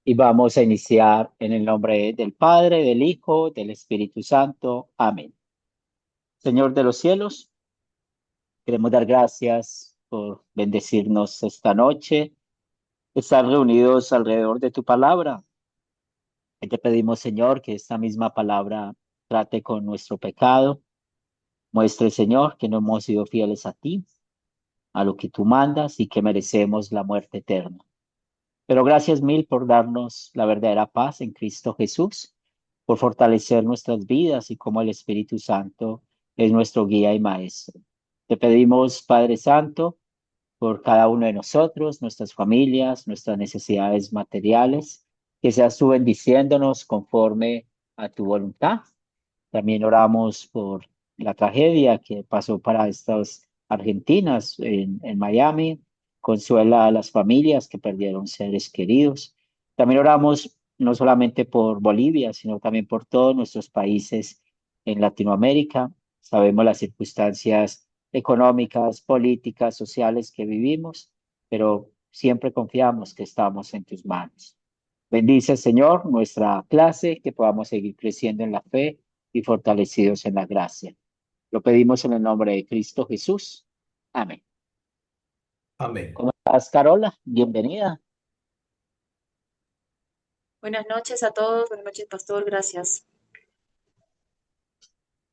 Y vamos a iniciar en el nombre del Padre, del Hijo, del Espíritu Santo. Amén. Señor de los cielos, queremos dar gracias por bendecirnos esta noche, estar reunidos alrededor de tu palabra. Y te pedimos, Señor, que esta misma palabra trate con nuestro pecado. Muestre, Señor, que no hemos sido fieles a ti, a lo que tú mandas y que merecemos la muerte eterna. Pero gracias mil por darnos la verdadera paz en Cristo Jesús, por fortalecer nuestras vidas y como el Espíritu Santo es nuestro guía y maestro. Te pedimos, Padre Santo, por cada uno de nosotros, nuestras familias, nuestras necesidades materiales, que seas tú bendiciéndonos conforme a tu voluntad. También oramos por la tragedia que pasó para estas argentinas en Miami. Consuela a las familias que perdieron seres queridos. También oramos no solamente por Bolivia, sino también por todos nuestros países en Latinoamérica. Sabemos las circunstancias económicas, políticas, sociales que vivimos, pero siempre confiamos que estamos en tus manos. Bendice, Señor, nuestra clase, que podamos seguir creciendo en la fe y fortalecidos en la gracia. Lo pedimos en el nombre de Cristo Jesús. Amén. Amén. ¿Cómo estás, Carola? Bienvenida. Buenas noches a todos, buenas noches, pastor, gracias.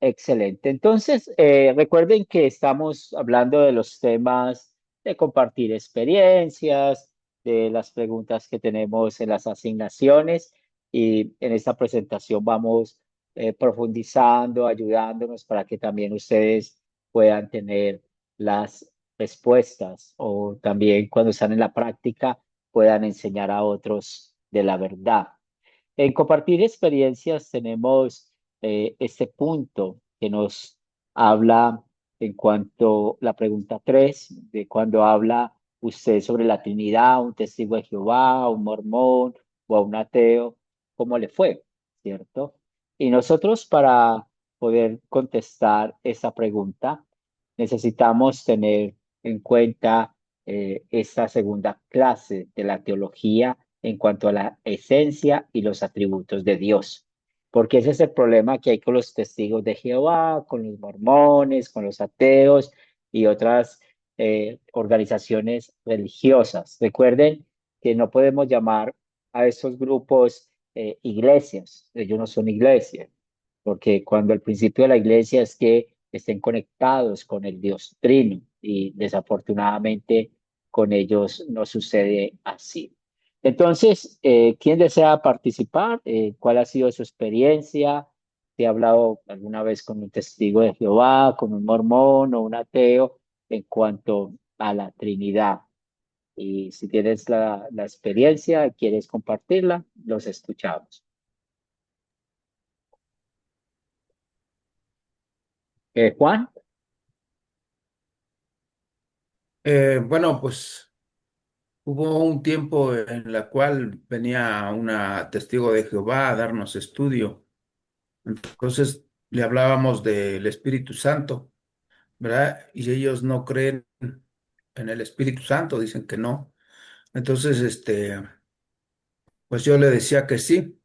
Excelente. Entonces, recuerden que estamos hablando de los temas de compartir experiencias, de las preguntas que tenemos en las asignaciones y en esta presentación vamos profundizando, ayudándonos para que también ustedes puedan tener las respuestas o también cuando están en la práctica puedan enseñar a otros de la verdad. En compartir experiencias tenemos este punto que nos habla en cuanto a la pregunta 3 de cuando habla usted sobre la Trinidad, un testigo de Jehová, un mormón o a un ateo, ¿cómo le fue? ¿Cierto? Y nosotros para poder contestar esa pregunta necesitamos tener en cuenta esta segunda clase de la teología en cuanto a la esencia y los atributos de Dios. Porque ese es el problema que hay con los testigos de Jehová, con los mormones, con los ateos y otras organizaciones religiosas. Recuerden que no podemos llamar a esos grupos iglesias, ellos no son iglesias, porque cuando el principio de la iglesia es que estén conectados con el Dios Trino y desafortunadamente con ellos no sucede así. Entonces, ¿quién desea participar? ¿Cuál ha sido su experiencia? ¿Te ha hablado alguna vez con un testigo de Jehová, con un mormón o un ateo en cuanto a la Trinidad? Y si tienes la experiencia, quieres compartirla, los escuchamos. Juan, Bueno, pues hubo un tiempo en la cual venía una testigo de Jehová a darnos estudio. Entonces le hablábamos del Espíritu Santo, ¿verdad? Y ellos no creen en el Espíritu Santo, dicen que no. Entonces, pues yo le decía que sí.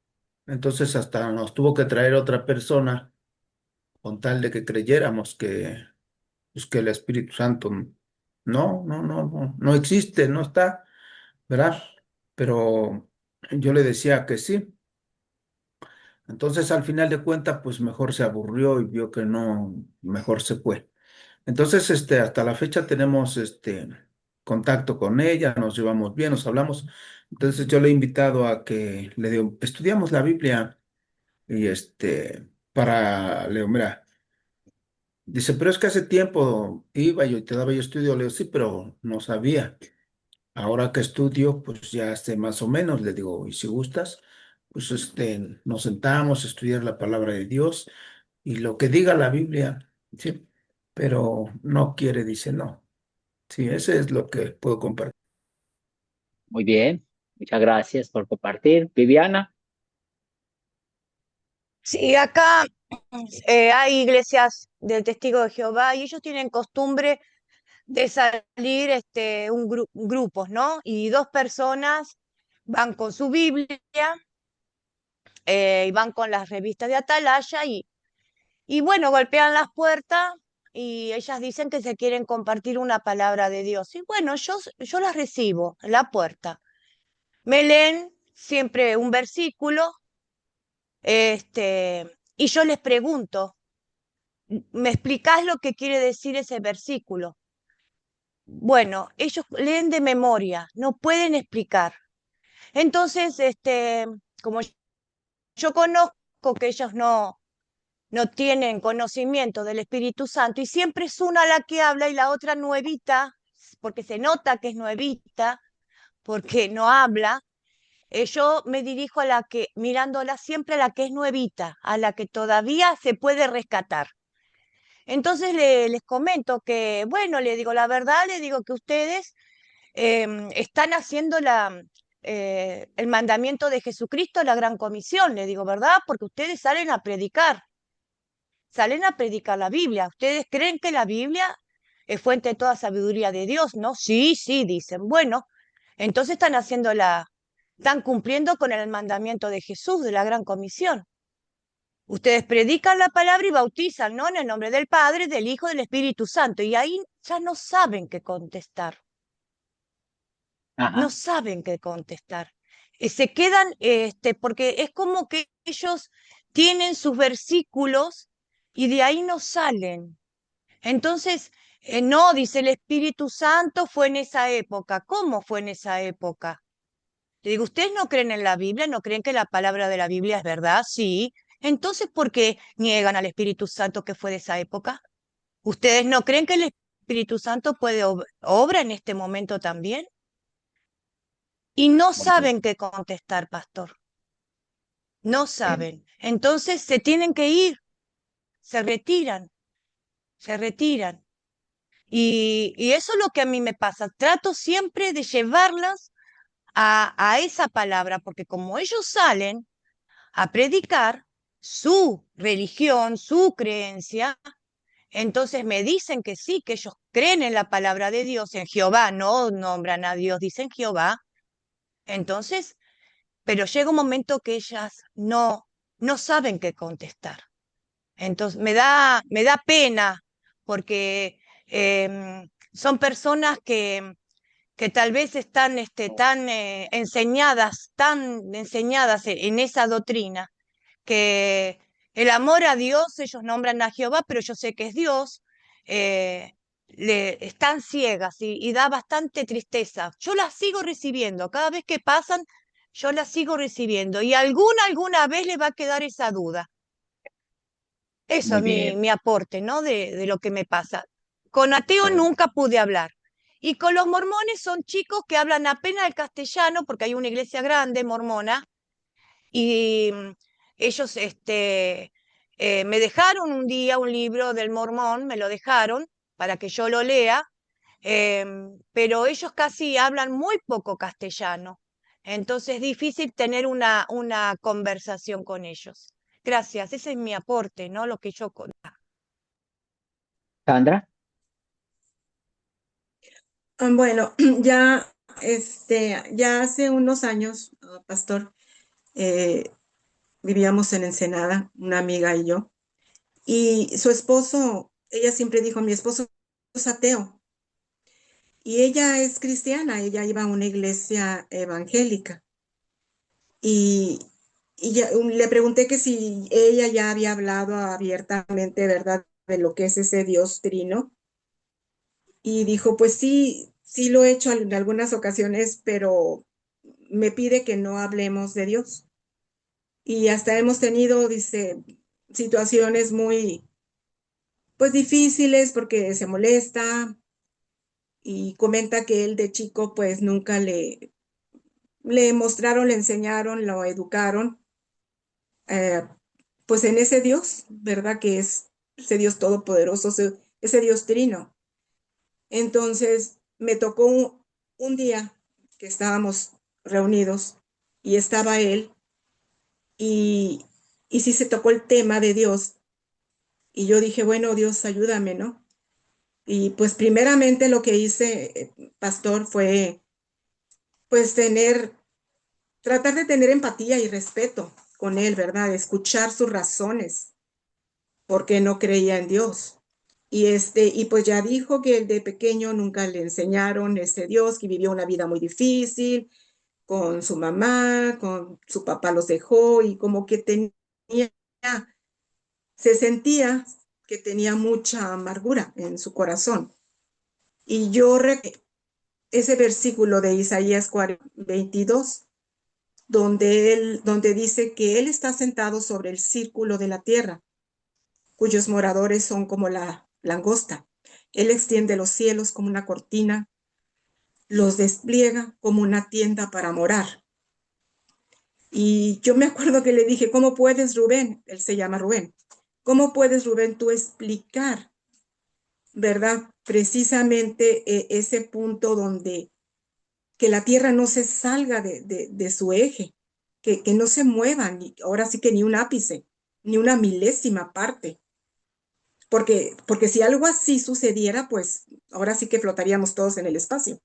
Entonces hasta nos tuvo que traer otra persona con tal de que creyéramos que, pues, que el Espíritu Santo no existe, no está. ¿Verdad? Pero yo le decía que sí. Entonces, al final de cuentas, pues mejor se aburrió y vio que no, mejor se fue. Entonces, hasta la fecha tenemos contacto con ella, nos llevamos bien, nos hablamos. Entonces, yo le he invitado a que le digo, estudiamos la Biblia y le digo, mira, dice, pero es que hace tiempo iba yo y te daba yo estudio, le digo, sí, pero no sabía. Ahora que estudio, pues ya sé más o menos, le digo, y si gustas, pues nos sentamos a estudiar la palabra de Dios y lo que diga la Biblia, sí, pero no quiere, dice no. Sí, ese es lo que puedo compartir. muy bien. Muchas gracias por compartir. Viviana. Sí, acá hay iglesias del Testigo de Jehová y ellos tienen costumbre de salir grupos, ¿no? Y dos personas van con su Biblia y van con las revistas de Atalaya y bueno, golpean las puertas y ellas dicen que se quieren compartir una palabra de Dios. Y bueno, yo las recibo en la puerta. Me leen siempre un versículo, y yo les pregunto, ¿me explicás lo que quiere decir ese versículo? Bueno, ellos leen de memoria, no pueden explicar. Entonces, como yo conozco que ellos no tienen conocimiento del Espíritu Santo y siempre es una la que habla y la otra nuevita, porque se nota que es nuevita, porque no habla. Yo me dirijo a la que, mirándola siempre a la que es nuevita, a la que todavía se puede rescatar. Entonces les comento que, bueno, le digo la verdad, le digo que ustedes están haciendo el mandamiento de Jesucristo, la gran comisión, le digo, ¿verdad? Porque ustedes salen a predicar la Biblia. ¿Ustedes creen que la Biblia es fuente de toda sabiduría de Dios? ¿No? Sí, sí, dicen. Bueno, entonces están cumpliendo con el mandamiento de Jesús, de la gran comisión. Ustedes predican la palabra y bautizan, ¿no? En el nombre del Padre, del Hijo, del Espíritu Santo. Y ahí ya no saben qué contestar. No Ajá. saben qué contestar. Se quedan, porque es como que ellos tienen sus versículos y de ahí no salen. Entonces, no, dice el Espíritu Santo fue en esa época. ¿Cómo fue en esa época? Le digo, ¿ustedes no creen en la Biblia? ¿No creen que la palabra de la Biblia es verdad? Sí. Entonces, ¿por qué niegan al Espíritu Santo que fue de esa época? ¿Ustedes no creen que el Espíritu Santo puede obra en este momento también? Y no Muy bien. saben qué contestar, pastor. No saben. Entonces se tienen que ir, se retiran, se retiran. Y eso es lo que a mí me pasa. Trato siempre de llevarlas a esa palabra, porque como ellos salen a predicar su religión, su creencia, entonces me dicen que sí, que ellos creen en la palabra de Dios, en Jehová, no nombran a Dios, dicen Jehová. Entonces, pero llega un momento que ellas no saben qué contestar. Entonces, me da pena porque son personas que tal vez están tan enseñadas en esa doctrina, que el amor a Dios, ellos nombran a Jehová, pero yo sé que es Dios, eh, están ciegas y da bastante tristeza. Yo las sigo recibiendo, cada vez que pasan, yo las sigo recibiendo y alguna vez le va a quedar esa duda. Eso Muy es mi, bien. mi aporte, ¿no? De lo que me pasa. Con ateo Eh, nunca pude hablar. Y con los mormones son chicos que hablan apenas el castellano, porque hay una iglesia grande mormona, y ellos me dejaron un día un libro del mormón, me lo dejaron para que yo lo lea, pero ellos casi hablan muy poco castellano. Entonces es difícil tener una conversación con ellos. Gracias, ese es mi aporte, ¿no? Lo que yo... Sandra, Bueno, ya, ya hace unos años, pastor, eh, vivíamos en Ensenada, una amiga y yo, y su esposo, ella siempre dijo, mi esposo es ateo, y ella es cristiana, ella iba a una iglesia evangélica, y, le pregunté que si ella ya había hablado abiertamente, ¿verdad?, de lo que es ese Dios trino, y dijo, pues sí, sí lo he hecho en algunas ocasiones, pero me pide que no hablemos de Dios. Y hasta hemos tenido, dice, situaciones muy, pues difíciles porque se molesta y comenta que él de chico pues nunca le mostraron, le enseñaron, lo educaron, eh, pues en ese Dios, ¿verdad? Que es ese Dios todopoderoso, ese Dios trino. Entonces me tocó un día que estábamos reunidos y estaba él y, y sí se tocó el tema de Dios. Y yo dije, bueno, Dios, ayúdame, ¿no? Y pues primeramente lo que hice, pastor, fue pues tener tratar de tener empatía y respeto con él, ¿verdad? Escuchar sus razones, porque no creía en Dios. Y pues ya dijo que el de pequeño nunca le enseñaron ese Dios, que vivió una vida muy difícil con su mamá, con su papá los dejó y como que tenía, se sentía que tenía mucha amargura en su corazón. Y ese versículo de Isaías 22, donde dice que él está sentado sobre el círculo de la tierra, cuyos moradores son como la langosta. Él extiende los cielos como una cortina, los despliega como una tienda para morar. Y yo me acuerdo que le dije, ¿cómo puedes, Rubén? Él se llama Rubén. ¿Cómo puedes, Rubén, tú explicar, verdad? Precisamente ese punto donde que la tierra no se salga de su eje, que no se mueva, ahora sí que ni un ápice, ni una milésima parte. Porque si algo así sucediera, pues ahora sí que flotaríamos todos en el espacio.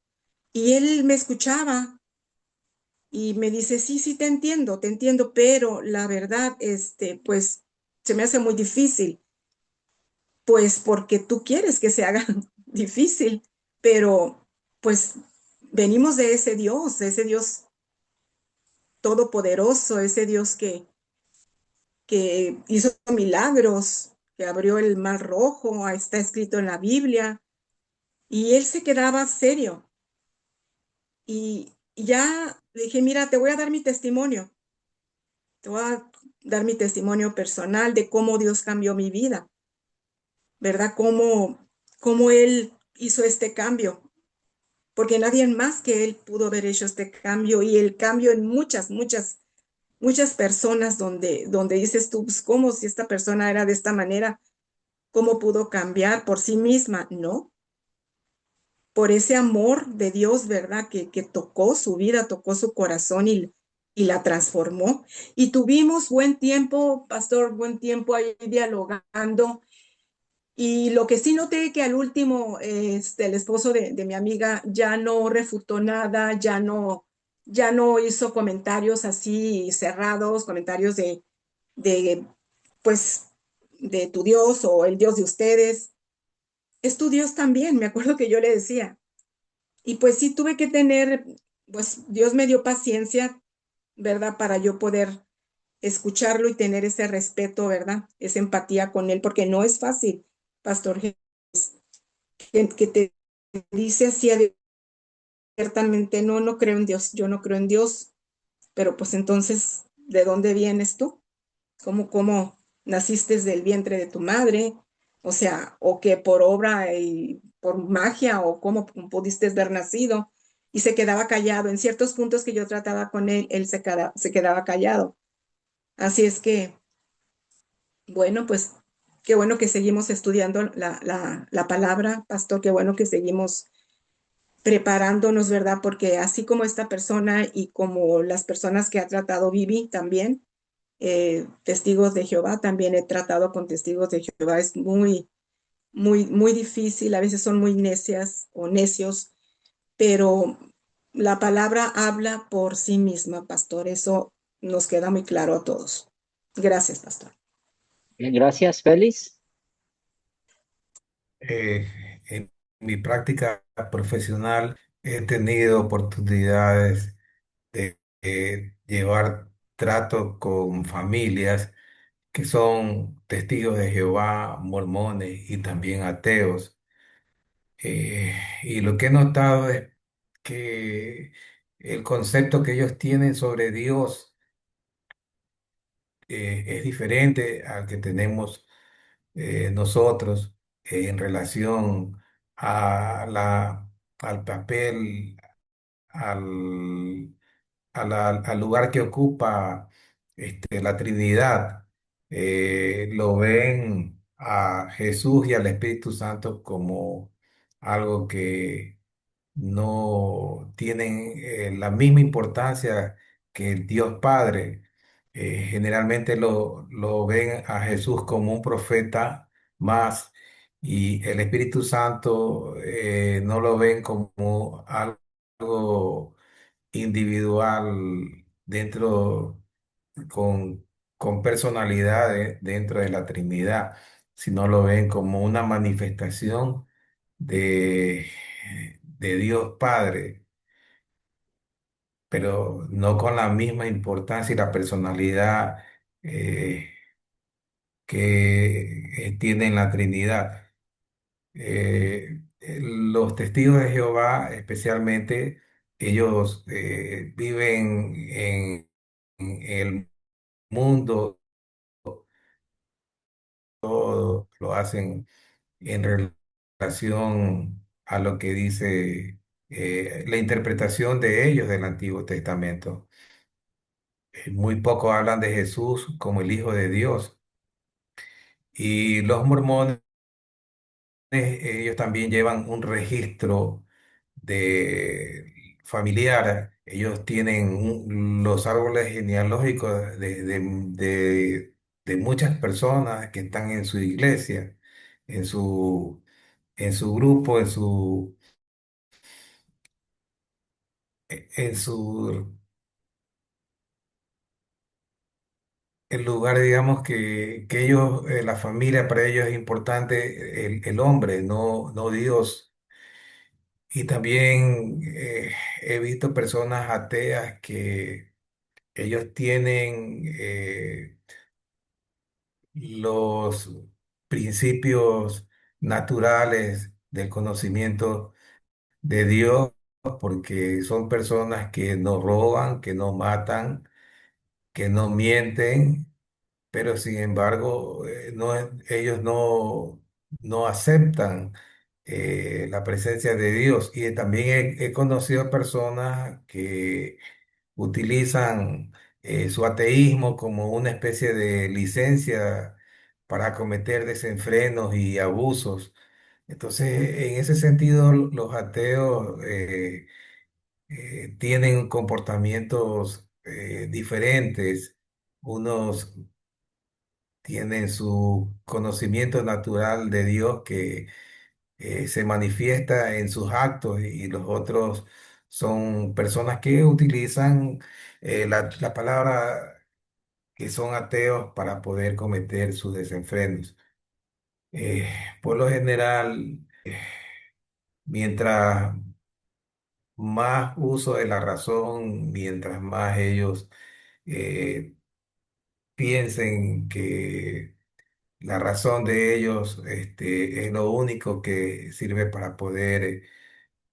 Y él me escuchaba y me dice, sí, sí, te entiendo, pero la verdad, pues se me hace muy difícil, pues porque tú quieres que se haga difícil, pero pues venimos de ese Dios todopoderoso, ese Dios que hizo milagros, que abrió el mar rojo, está escrito en la Biblia, y él se quedaba serio. Y ya le dije, mira, te voy a dar mi testimonio, te voy a dar mi testimonio personal de cómo Dios cambió mi vida, ¿verdad? Cómo Él hizo este cambio, porque nadie más que Él pudo haber hecho este cambio y el cambio en muchas personas donde dices tú, pues, ¿cómo si esta persona era de esta manera? ¿Cómo pudo cambiar por sí misma? No, por ese amor de Dios, ¿verdad? Que tocó su vida, tocó su corazón y la transformó. Y tuvimos buen tiempo, pastor, buen tiempo ahí dialogando. Y lo que sí noté que al último, el esposo de mi amiga ya no refutó nada, ya no hizo comentarios así cerrados, comentarios de, pues, de tu Dios o el Dios de ustedes. Es tu Dios también, me acuerdo que yo le decía. Y pues sí tuve que tener, pues Dios me dio paciencia, ¿verdad? Para yo poder escucharlo y tener ese respeto, ¿verdad? Esa empatía con él, porque no es fácil, Pastor, que te dice así abiertamente, no, no creo en Dios, yo no creo en Dios, pero pues entonces, ¿de dónde vienes tú? ¿Cómo naciste del vientre de tu madre? O sea, o que por obra y por magia, o cómo pudiste haber nacido. Y se quedaba callado. En ciertos puntos que yo trataba con él, él se quedaba callado. Así es que, bueno, pues qué bueno que seguimos estudiando la palabra, pastor, qué bueno que seguimos preparándonos, ¿verdad? Porque así como esta persona y como las personas que ha tratado Vivi también, testigos de Jehová, también he tratado con testigos de Jehová, es muy difícil, a veces son muy necias o necios, pero la palabra habla por sí misma, pastor, eso nos queda muy claro a todos. Gracias, pastor. Bien, gracias, Félix. En mi práctica profesional he tenido oportunidades de llevar trato con familias que son testigos de Jehová, mormones y también ateos. Y lo que he notado es que el concepto que ellos tienen sobre Dios es diferente al que tenemos nosotros en relación a al papel, al, al lugar que ocupa la Trinidad. Lo ven a Jesús y al Espíritu Santo como algo que no tienen la misma importancia que el Dios Padre. Generalmente lo ven a Jesús como un profeta más y el Espíritu Santo no lo ven como algo individual dentro, con personalidades dentro de la Trinidad, sino lo ven como una manifestación de, de Dios Padre, pero no con la misma importancia y la personalidad eh, que tiene la Trinidad. Los testigos de Jehová, especialmente, ellos viven en el mundo, todo lo hacen en relación a lo que dice la interpretación de ellos del Antiguo Testamento. Muy poco hablan de Jesús como el Hijo de Dios. Y los mormones, ellos también llevan un registro de familiar. Ellos tienen los árboles genealógicos de muchas personas que están en su iglesia, en su grupo, en su el lugar, digamos, que ellos, la familia para ellos es importante el hombre, no Dios. Y también he visto personas ateas que ellos tienen los principios naturales del conocimiento de Dios, porque son personas que no roban, que no matan, que no mienten, pero sin embargo ellos no aceptan la presencia de Dios. Y también he conocido personas que utilizan su ateísmo como una especie de licencia para cometer desenfrenos y abusos. Entonces, en ese sentido, los ateos tienen comportamientos diferentes. Unos tienen su conocimiento natural de Dios que se manifiesta en sus actos, y los otros son personas que utilizan la palabra, que son ateos para poder cometer sus desenfrenos. Eh, por lo general, mientras más uso de la razón, mientras más ellos eh, piensen que la razón de ellos es lo único que sirve para poder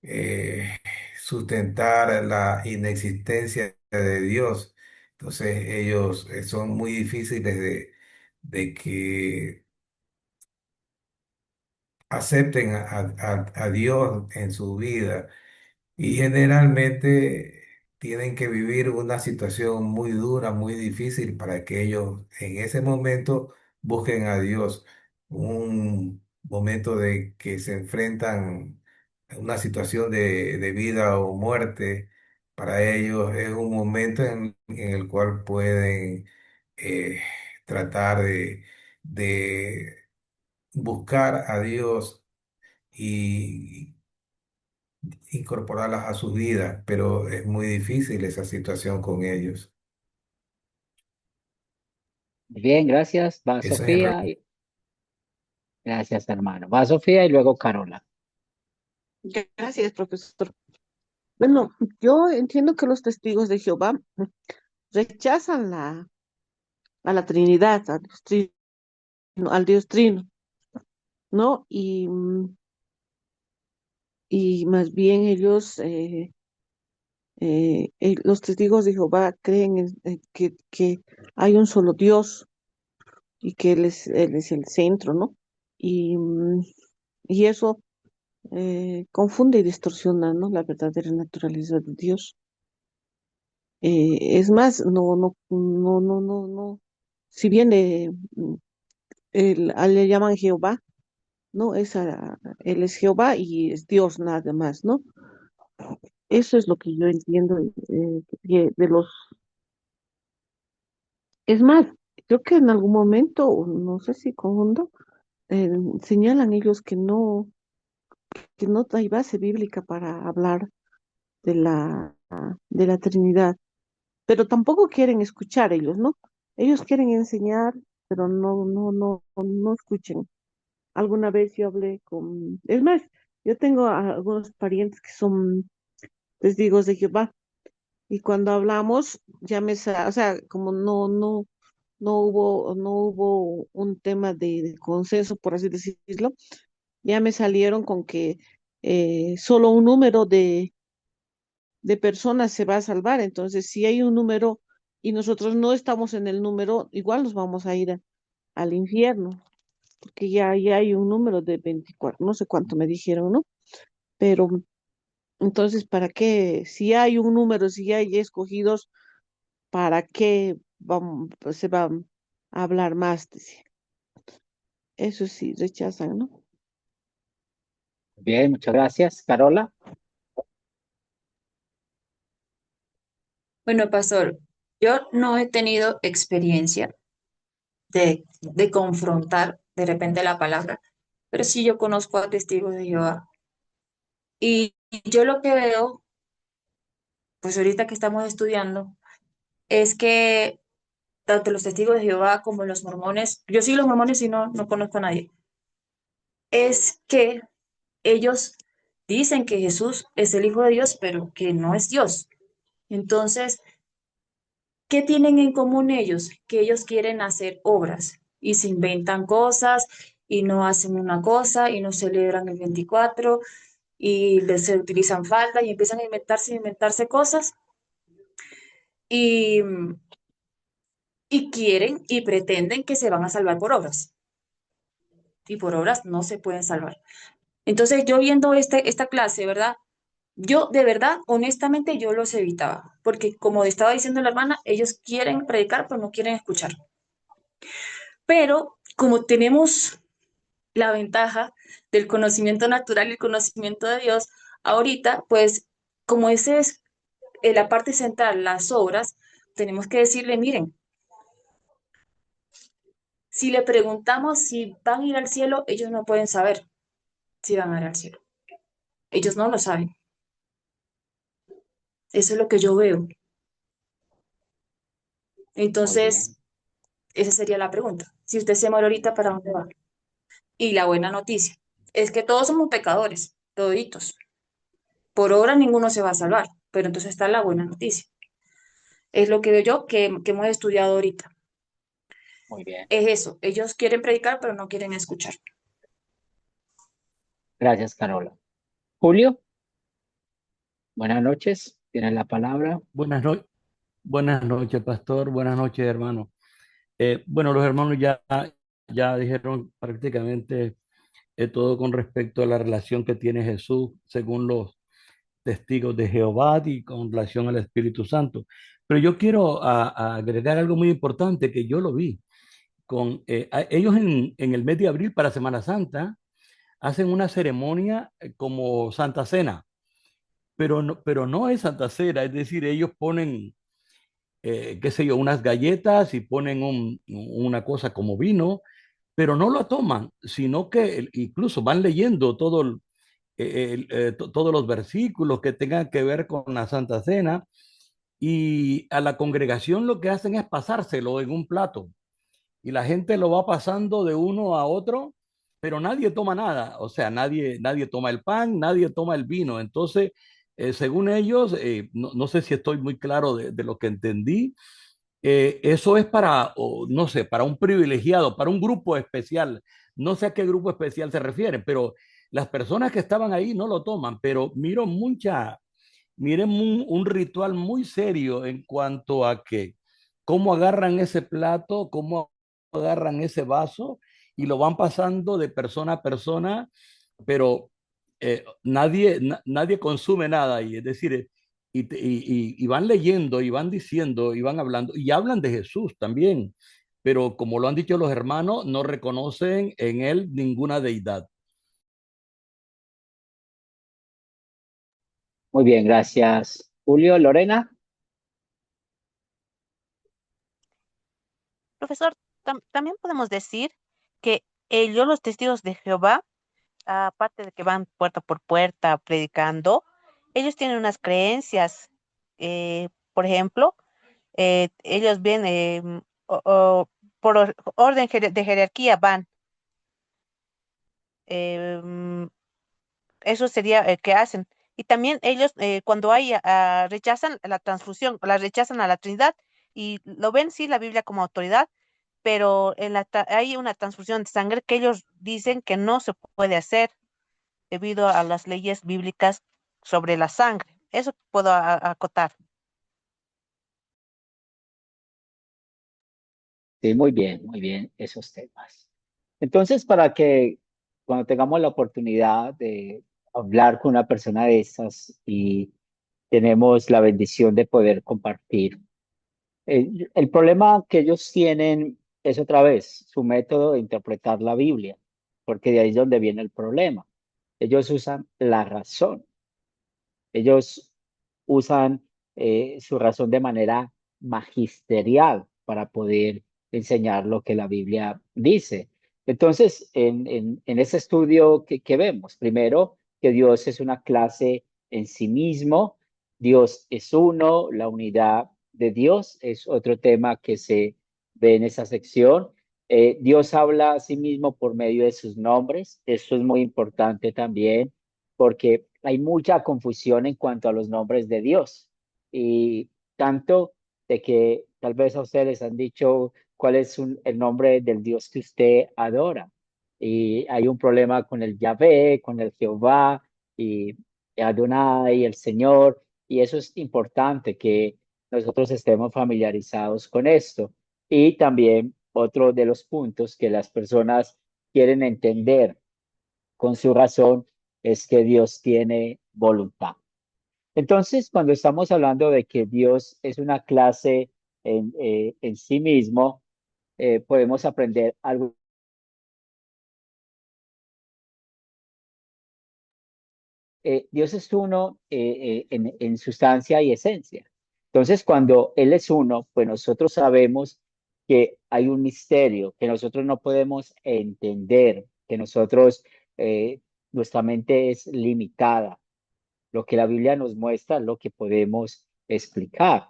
eh, sustentar la inexistencia de Dios. Entonces ellos son muy difíciles de que acepten a Dios en su vida, y generalmente tienen que vivir una situación muy dura, muy difícil para que ellos en ese momento busquen a Dios. Un momento de que se enfrentan a una situación de vida o muerte. Para ellos es un momento en el cual pueden eh, tratar de buscar a Dios y incorporarlas a sus vidas, pero es muy difícil esa situación con ellos. Bien, gracias. Va Eso es en Sofía. realidad. Gracias, hermano. Va Sofía y luego Carola. Gracias, profesor. Bueno, yo entiendo que los testigos de Jehová rechazan a la Trinidad, al Dios Trino, ¿no? Y más bien ellos, los testigos de Jehová creen que hay un solo Dios y que Él es el centro, ¿no? Y, mm, y eso confunde y distorsiona, ¿no? La verdadera naturaleza de Dios. Es más, no. Si bien le llaman Jehová, ¿no? Él es Jehová y es Dios nada más, ¿no? Eso es lo que yo entiendo de los... Es más, creo que en algún momento, o no sé si confundo, señalan ellos que no hay base bíblica para hablar de la Trinidad. pero tampoco quieren escuchar ellos, ¿no? Ellos quieren enseñar, pero no escuchen. Alguna vez yo hablé con, es más, yo tengo algunos parientes que son testigos de Jehová y cuando hablamos, o sea, como no hubo un tema de consenso, por así decirlo, ya me salieron con que solo un número de personas se va a salvar. Entonces, si hay un número y nosotros no estamos en el número, igual nos vamos a ir al infierno, porque ya hay un número de 24 no sé cuánto me dijeron, ¿no? Pero entonces, ¿para qué? Si hay un número, si hay escogidos, ¿para qué se va a hablar más? Dice. Eso sí, rechazan, ¿no? Bien, muchas gracias. Carola. Bueno, pastor, yo no he tenido experiencia de confrontar de repente la palabra, pero sí yo conozco a testigos de Jehová. Y yo lo que veo, pues ahorita que estamos estudiando, es que tanto los testigos de Jehová como los mormones, yo sí los mormones y no conozco a nadie, es que ellos dicen que Jesús es el Hijo de Dios, pero que no es Dios. Entonces, ¿qué tienen en común ellos? Que ellos quieren hacer obras y se inventan cosas y no hacen una cosa y no celebran el 24 y se utilizan falda y empiezan a inventarse cosas y, y quieren y pretenden que se van a salvar por obras y por obras no se pueden salvar. Entonces yo viendo esta clase, ¿verdad? Yo de verdad, honestamente, yo los evitaba, porque como estaba diciendo la hermana, ellos quieren predicar, pero no quieren escuchar. Pero como tenemos la ventaja del conocimiento natural y el conocimiento de Dios, ahorita, pues, como ese es la parte central, las obras, tenemos que decirle, miren, si le preguntamos si van a ir al cielo, ellos no pueden saber si van a ir al cielo. Ellos no lo saben. Eso es lo que yo veo. Muy bien. Entonces, esa sería la pregunta. Si usted se muere ahorita, ¿para dónde va? Y la buena noticia es que todos somos pecadores, toditos. Por obra ninguno se va a salvar, pero entonces está la buena noticia. Es lo que veo yo que hemos estudiado ahorita. Muy bien. Es eso, ellos quieren predicar, pero no quieren escuchar. Gracias, Carola. Julio, buenas noches. Tienes la palabra. Buenas noches, pastor. Buenas noches, hermano. Bueno, los hermanos ya dijeron prácticamente todo con respecto a la relación que tiene Jesús según los testigos de Jehová y con relación al Espíritu Santo. Pero yo quiero a agregar algo muy importante que yo lo vi. Ellos en el mes de abril para Semana Santa hacen una ceremonia como Santa Cena, pero no es Santa Cena, es decir, ellos ponen qué sé yo, unas galletas y ponen una cosa como vino, pero no lo toman, sino que incluso van leyendo todos los versículos que tengan que ver con la Santa Cena y a la congregación lo que hacen es pasárselo en un plato y la gente lo va pasando de uno a otro, pero nadie toma nada, o sea, nadie toma el pan, nadie toma el vino. Entonces, según ellos, no sé si estoy muy claro de lo que entendí, eso es para, no sé, para un privilegiado, para un grupo especial. No sé a qué grupo especial se refiere, pero las personas que estaban ahí no lo toman, pero miren un ritual muy serio en cuanto a que cómo agarran ese plato, cómo agarran ese vaso y lo van pasando de persona a persona, pero nadie consume nada ahí. Es decir, y van leyendo y van diciendo y van hablando y hablan de Jesús también, pero como lo han dicho los hermanos, no reconocen en él ninguna deidad. Muy bien, gracias, Julio. Lorena. Profesor, también podemos decir que ellos, los testigos de Jehová, aparte de que van puerta por puerta predicando, ellos tienen unas creencias. Por ejemplo, ellos ven por orden de jerarquía van. Eso sería el que hacen. Y también ellos, cuando hay, rechazan la transfusión, la rechazan a la Trinidad y lo ven, sí, la Biblia como autoridad, pero hay una transfusión de sangre que ellos dicen que no se puede hacer debido a las leyes bíblicas sobre la sangre. Eso puedo acotar. Sí, muy bien esos temas. Entonces, para que cuando tengamos la oportunidad de hablar con una persona de estas y tenemos la bendición de poder compartir, el problema que ellos tienen es otra vez su método de interpretar la Biblia, porque de ahí es donde viene el problema. Ellos usan la razón. Ellos usan su razón de manera magisterial para poder enseñar lo que la Biblia dice. Entonces, en ese estudio que vemos, primero, que Dios es una clase en sí mismo, Dios es uno, la unidad de Dios es otro tema que se ve en esa sección. Dios habla a sí mismo por medio de sus nombres, esto es muy importante también porque hay mucha confusión en cuanto a los nombres de Dios y tanto de que tal vez a ustedes les han dicho cuál es el nombre del Dios que usted adora. Y hay un problema con el Yahvé, con el Jehová y Adonai, el Señor, y eso es importante que nosotros estemos familiarizados con esto. Y también otro de los puntos que las personas quieren entender con su razón es que Dios tiene voluntad. Entonces, cuando estamos hablando de que Dios es una clase en sí mismo, podemos aprender algo. Dios es uno en sustancia y esencia. Entonces, cuando Él es uno, pues nosotros sabemos que hay un misterio que nosotros no podemos entender, que nosotros, nuestra mente es limitada. Lo que la Biblia nos muestra es lo que podemos explicar.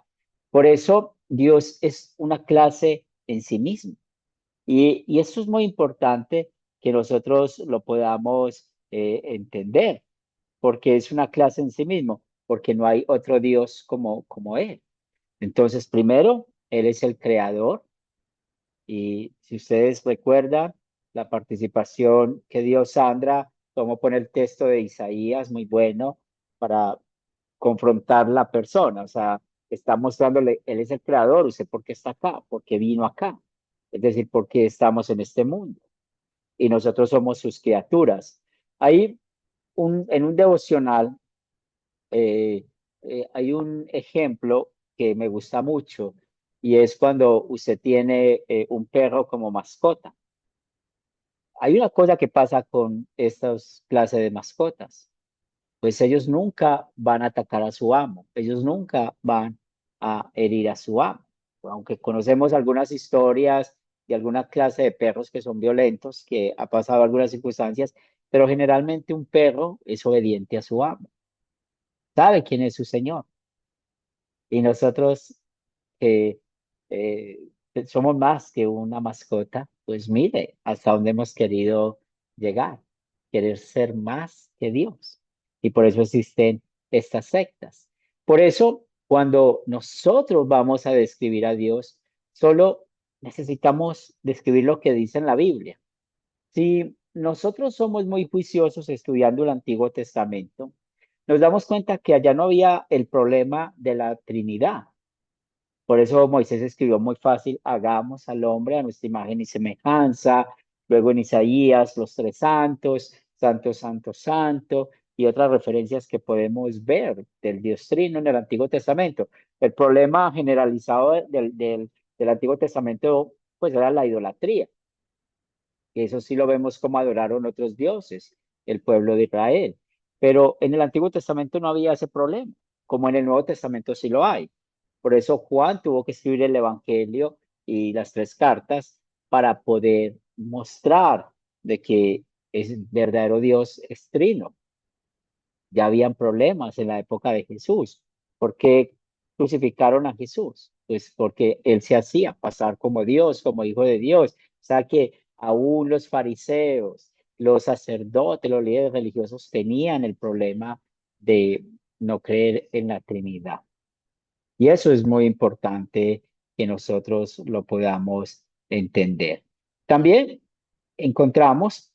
Por eso Dios es una clase en sí mismo. Y esto es muy importante que nosotros lo podamos entender, porque es una clase en sí mismo, porque no hay otro Dios como Él. Entonces, primero, Él es el creador. Y si ustedes recuerdan la participación que dio Sandra, tomó poner el texto de Isaías, muy bueno, para confrontar la persona, o sea, está mostrándole, él es el creador, usted por qué está acá, por qué vino acá, es decir, por qué estamos en este mundo y nosotros somos sus criaturas. Hay en un devocional, eh, hay un ejemplo que me gusta mucho y es cuando usted tiene un perro como mascota. Hay una cosa que pasa con estas clases de mascotas pues ellos nunca van a atacar a su amo, ellos nunca van a herir a su amo. Aunque conocemos algunas historias de alguna clase de perros que son violentos, que ha pasado algunas circunstancias, pero generalmente un perro es obediente a su amo, sabe quién es su señor. Y nosotros que eh, somos más que una mascota, pues mire hasta dónde hemos querido llegar, querer ser más que Dios. Y por eso existen estas sectas. Por eso, cuando nosotros vamos a describir a Dios, solo necesitamos describir lo que dice en la Biblia. Si nosotros somos muy juiciosos estudiando el Antiguo Testamento, nos damos cuenta que allá no había el problema de la Trinidad. Por eso Moisés escribió muy fácil, hagamos al hombre a nuestra imagen y semejanza. Luego en Isaías, los tres santos, santo, santo, santo, y otras referencias que podemos ver del Dios Trino en el Antiguo Testamento. El problema generalizado del Antiguo Testamento, pues era la idolatría. Que eso sí lo vemos como adoraron otros dioses, el pueblo de Israel. Pero en el Antiguo Testamento no había ese problema, como en el Nuevo Testamento sí lo hay. Por eso Juan tuvo que escribir el Evangelio y las tres cartas para poder mostrar de que es verdadero Dios es trino. Ya habían problemas en la época de Jesús. ¿Por qué crucificaron a Jesús? Pues porque él se hacía pasar como Dios, como hijo de Dios. O sea que aún los fariseos, los sacerdotes, los líderes religiosos tenían el problema de no creer en la Trinidad. Y eso es muy importante que nosotros lo podamos entender. También encontramos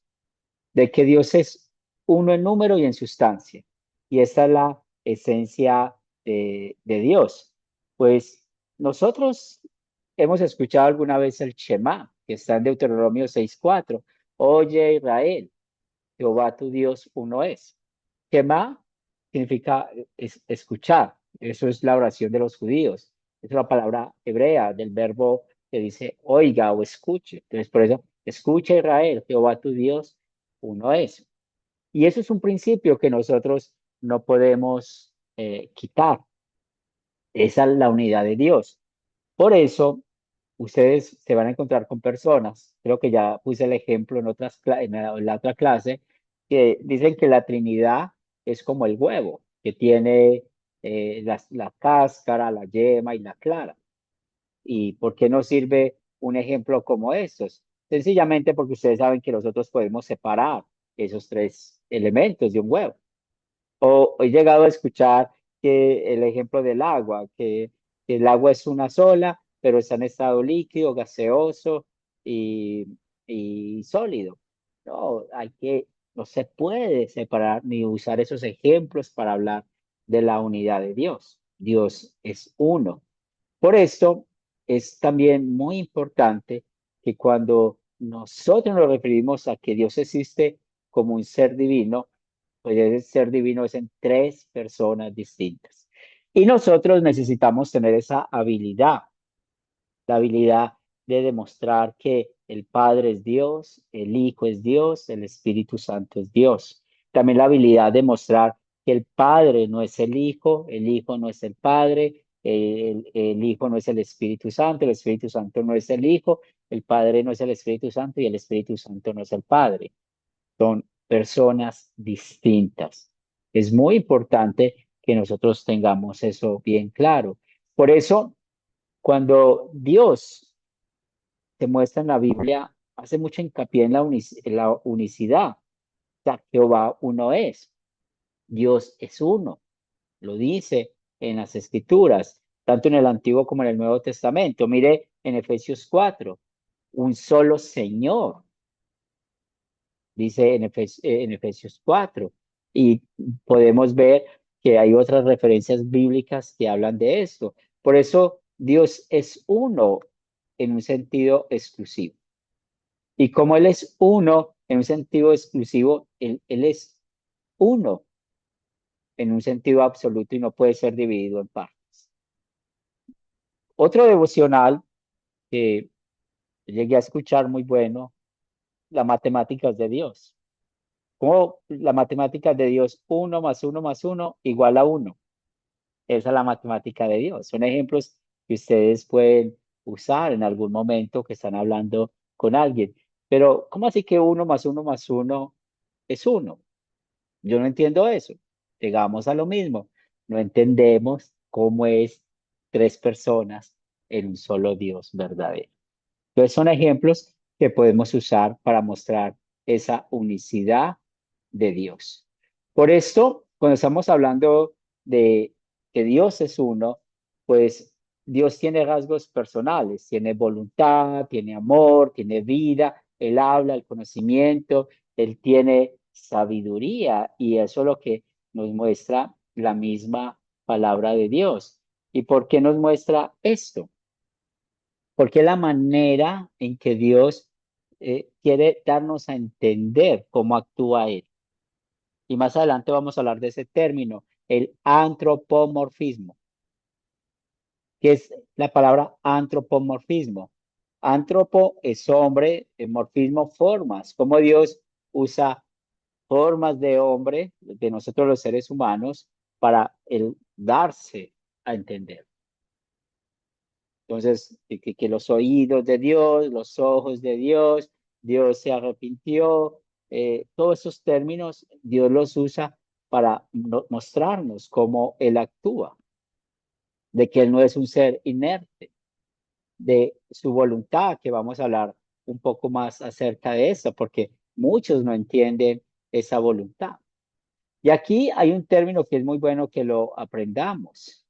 de que Dios es uno en número y en sustancia. Y esta es la esencia de Dios. Pues nosotros hemos escuchado alguna vez el Shema, que está en Deuteronomio 6:4. Oye Israel, Jehová tu Dios uno es. Shema significa escuchar. Eso es la oración de los judíos. Es la palabra hebrea del verbo que dice oiga o escuche. Entonces, por eso, escucha Israel, Jehová tu Dios uno es. Y eso es un principio que nosotros no podemos quitar. Esa es la unidad de Dios. Por eso, ustedes se van a encontrar con personas, creo que ya puse el ejemplo en en la otra clase, que dicen que la Trinidad es como el huevo, que tiene la cáscara, la yema y la clara. ¿Y por qué no sirve un ejemplo como estos? Sencillamente porque ustedes saben que nosotros podemos separar esos tres elementos de un huevo. O he llegado a escuchar que el ejemplo del agua, que el agua es una sola, pero está en estado líquido, gaseoso y, y sólido. No, no se puede separar ni usar esos ejemplos para hablar de la unidad de Dios. Dios es uno. Por esto es también muy importante que cuando nosotros nos referimos a que Dios existe como un ser divino, pues ese ser divino es en tres personas distintas. Y nosotros necesitamos tener esa habilidad, la habilidad de demostrar que el Padre es Dios, el Hijo es Dios, el Espíritu Santo es Dios. También la habilidad de mostrar que el Padre no es el Hijo no es el Padre, el Hijo no es el Espíritu Santo no es el Hijo, el Padre no es el Espíritu Santo y el Espíritu Santo no es el Padre. Son personas distintas. Es muy importante que nosotros tengamos eso bien claro. Por eso, cuando Dios se muestra en la Biblia, hace mucho hincapié en la unicidad. O sea, Jehová uno es, Dios es uno, lo dice en las Escrituras, tanto en el Antiguo como en el Nuevo Testamento. Mire en Efesios 4, un solo Señor, dice en Efesios 4. Y podemos ver que hay otras referencias bíblicas que hablan de esto. Por eso Dios es uno en un sentido exclusivo. Y como Él es uno en un sentido exclusivo, Él es uno en un sentido absoluto y no puede ser dividido en partes. Otro devocional que llegué a escuchar muy bueno, las matemáticas de Dios. Como la matemática de Dios, 1 más 1 más 1 igual a 1. Esa es la matemática de Dios. Son ejemplos que ustedes pueden usar en algún momento que están hablando con alguien. Pero, ¿cómo así que 1 más 1 más 1 es 1? Yo no entiendo eso. Llegamos a lo mismo. No entendemos cómo es tres personas en un solo Dios verdadero. Entonces son ejemplos que podemos usar para mostrar esa unicidad de Dios. Por esto, cuando estamos hablando de que Dios es uno, pues Dios tiene rasgos personales, tiene voluntad, tiene amor, tiene vida, Él habla, el conocimiento, Él tiene sabiduría y eso es lo que nos muestra la misma palabra de Dios. ¿Y por qué nos muestra esto? Porque es la manera en que Dios quiere darnos a entender cómo actúa Él. Y más adelante vamos a hablar de ese término, el antropomorfismo, que es la palabra antropomorfismo. Antropo es hombre, morfismo formas, como Dios usa formas de hombre, de nosotros los seres humanos, para el darse a entender. Entonces, que los oídos de Dios, los ojos de Dios, Dios se arrepintió, todos esos términos Dios los usa para mostrarnos cómo Él actúa. de que Él no es un ser inerte, de su voluntad, que vamos a hablar un poco más acerca de eso, porque muchos no entienden esa voluntad. Y aquí hay un término que es muy bueno que lo aprendamos.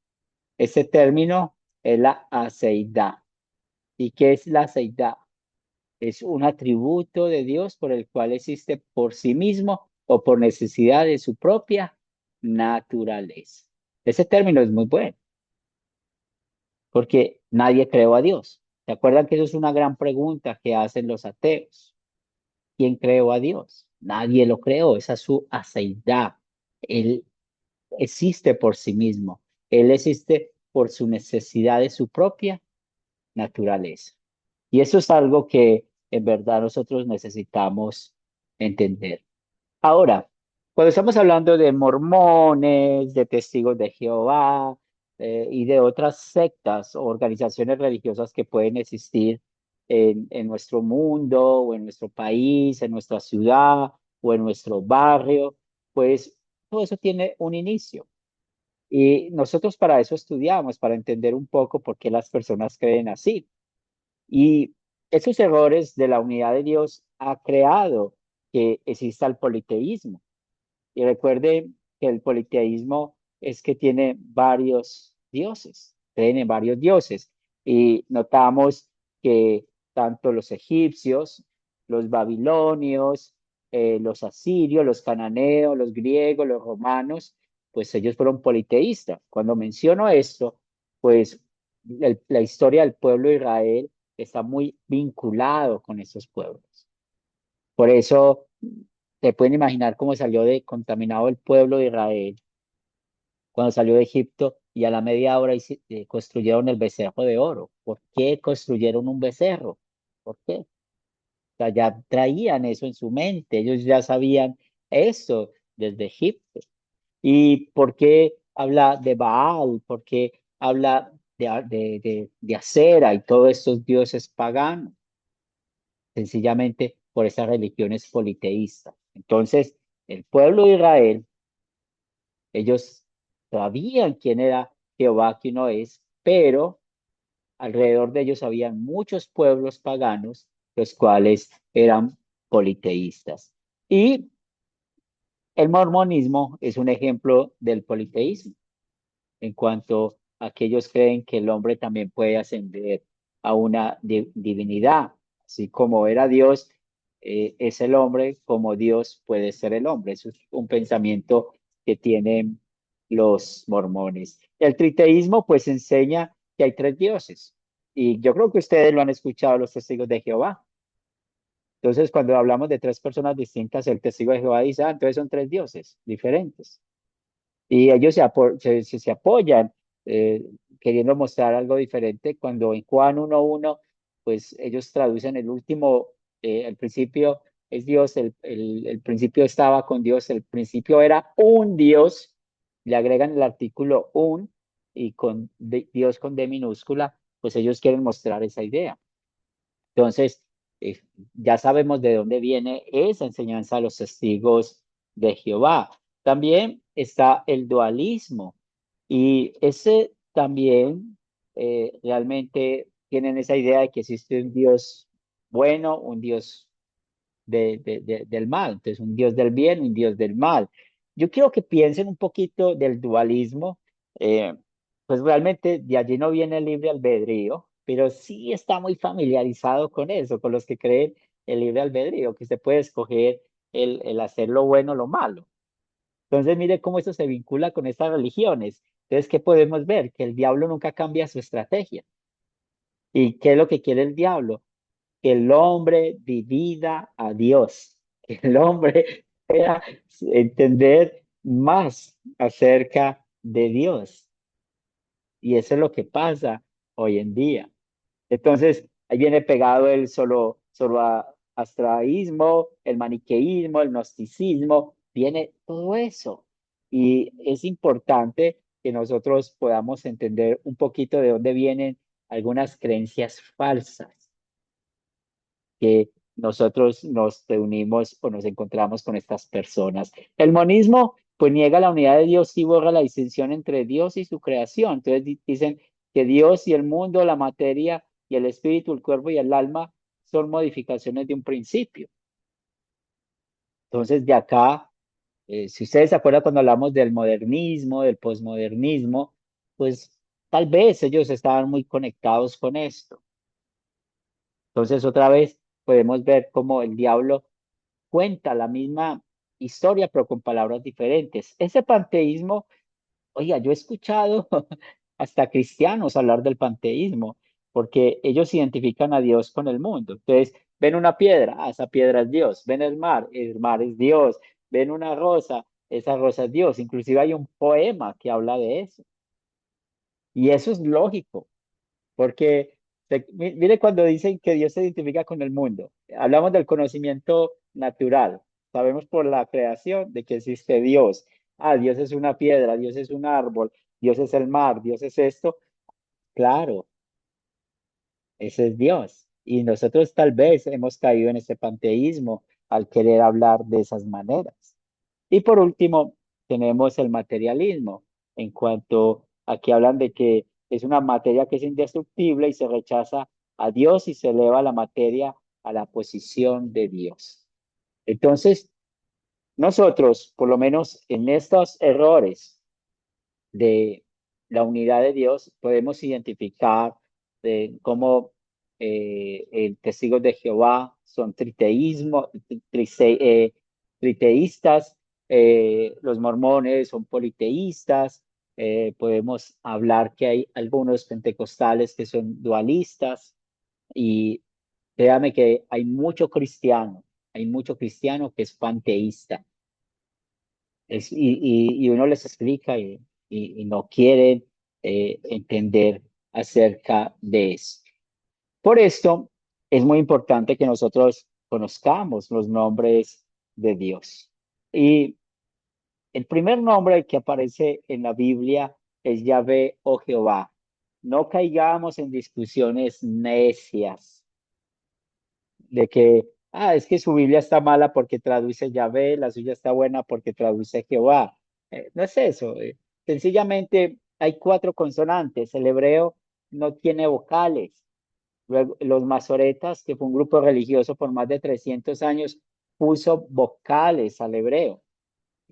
Ese término es la aceidad. ¿Y qué es la aceidad? Es un atributo de Dios por el cual existe por sí mismo o por necesidad de su propia naturaleza. Ese término es muy bueno, porque nadie creó a Dios. ¿Se acuerdan que eso es una gran pregunta que hacen los ateos? ¿Quién creó a Dios? Nadie lo creó, esa es su aceidad. Él existe por sí mismo. Él existe por su necesidad de su propia naturaleza. Y eso es algo que en verdad nosotros necesitamos entender. Ahora, cuando estamos hablando de mormones, de testigos de Jehová y de otras sectas o organizaciones religiosas que pueden existir en nuestro mundo o en nuestro país, en nuestra ciudad o en nuestro barrio, pues todo eso tiene un inicio. Y nosotros para eso estudiamos, para entender un poco por qué las personas creen así. Y esos errores de la unidad de Dios ha creado que exista el politeísmo. Y recuerden que el politeísmo es que tiene varios dioses, creen en varios dioses. Y notamos que tanto los egipcios, los babilonios, los asirios, los cananeos, los griegos, los romanos, pues ellos fueron politeístas. Cuando menciono esto, pues la historia del pueblo de Israel está muy vinculado con esos pueblos. Por eso se pueden imaginar cómo salió de contaminado el pueblo de Israel cuando salió de Egipto y a la media hora construyeron el becerro de oro. ¿Por qué construyeron un becerro? ¿Por qué? O sea, ya traían eso en su mente, ellos ya sabían eso desde Egipto. ¿Y por qué habla de Baal? ¿Por qué habla de Acera y todos estos dioses paganos? Sencillamente por esas religiones politeístas. Entonces, el pueblo de Israel, ellos sabían quién era Jehová, quién no es, pero alrededor de ellos habían muchos pueblos paganos, los cuales eran politeístas. Y el mormonismo es un ejemplo del politeísmo, en cuanto a que ellos creen que el hombre también puede ascender a una divinidad, así como era Dios, es el hombre, como Dios puede ser el hombre. Eso es un pensamiento que tienen los mormones. El triteísmo pues enseña que hay tres dioses, y yo creo que ustedes lo han escuchado, los testigos de Jehová. Entonces, cuando hablamos de tres personas distintas, el testigo de Jehová dice, entonces son tres dioses diferentes. Y ellos se apoyan eh, queriendo mostrar algo diferente cuando en Juan 1:1, pues ellos traducen el último, el principio es Dios, el principio estaba con Dios, el principio era un Dios, le agregan el artículo un y con Dios con D minúscula, pues ellos quieren mostrar esa idea. Entonces, eh, ya sabemos de dónde viene esa enseñanza de los testigos de Jehová. También está el dualismo y ese también realmente tienen esa idea de que existe un Dios bueno, un Dios del mal. Entonces, un Dios del bien, un Dios del mal. Yo quiero que piensen un poquito del dualismo. eh, pues realmente de allí no viene el libre albedrío, pero sí está muy familiarizado con eso, con los que creen el libre albedrío, que se puede escoger el hacer lo bueno o lo malo. Entonces, mire cómo eso se vincula con estas religiones. Entonces, ¿qué podemos ver? Que el diablo nunca cambia su estrategia. ¿Y qué es lo que quiere el diablo? Que el hombre divida a Dios, que el hombre pueda entender más acerca de Dios. Y eso es lo que pasa hoy en día. Entonces, ahí viene pegado el zoroastrianismo, el maniqueísmo, el gnosticismo, viene todo eso. Y es importante que nosotros podamos entender un poquito de dónde vienen algunas creencias falsas que nosotros nos reunimos o nos encontramos con estas personas. El monismo, pues niega la unidad de Dios y borra la distinción entre Dios y su creación. Entonces dicen que Dios y el mundo, la materia y el espíritu, el cuerpo y el alma son modificaciones de un principio. Entonces de acá, si ustedes se acuerdan cuando hablamos del modernismo, del posmodernismo, pues tal vez ellos estaban muy conectados con esto. Entonces otra vez podemos ver cómo el diablo cuenta la misma historia, pero con palabras diferentes. Ese panteísmo, oiga, yo he escuchado hasta cristianos hablar del panteísmo, porque ellos identifican a Dios con el mundo. Entonces, ven una piedra, esa piedra es Dios. Ven el mar es Dios. Ven una rosa, esa rosa es Dios. Inclusive hay un poema que habla de eso. Y eso es lógico, porque mire cuando dicen que Dios se identifica con el mundo. Hablamos del conocimiento natural. Sabemos por la creación de que existe Dios. Ah, Dios es una piedra, Dios es un árbol, Dios es el mar, Dios es esto. Claro, ese es Dios. Y nosotros tal vez hemos caído en ese panteísmo al querer hablar de esas maneras. Y por último, tenemos el materialismo, en cuanto a que hablan de que es una materia que es indestructible y se rechaza a Dios y se eleva la materia a la posición de Dios. Entonces, nosotros, por lo menos en estos errores de la unidad de Dios, podemos identificar cómo el testigos de Jehová son triteístas, los mormones son politeístas, podemos hablar que hay algunos pentecostales que son dualistas y créame que hay mucho cristiano que es panteísta. Y uno les explica y no quieren entender acerca de eso. Por esto es muy importante que nosotros conozcamos los nombres de Dios. Y el primer nombre que aparece en la Biblia es Yahvé o Jehová. No caigamos en discusiones necias de que, es que su Biblia está mala porque traduce Yahvé, la suya está buena porque traduce Jehová. No es eso. Sencillamente hay 4 consonantes. El hebreo no tiene vocales. Luego, los masoretas, que fue un grupo religioso por más de 300 años, puso vocales al hebreo.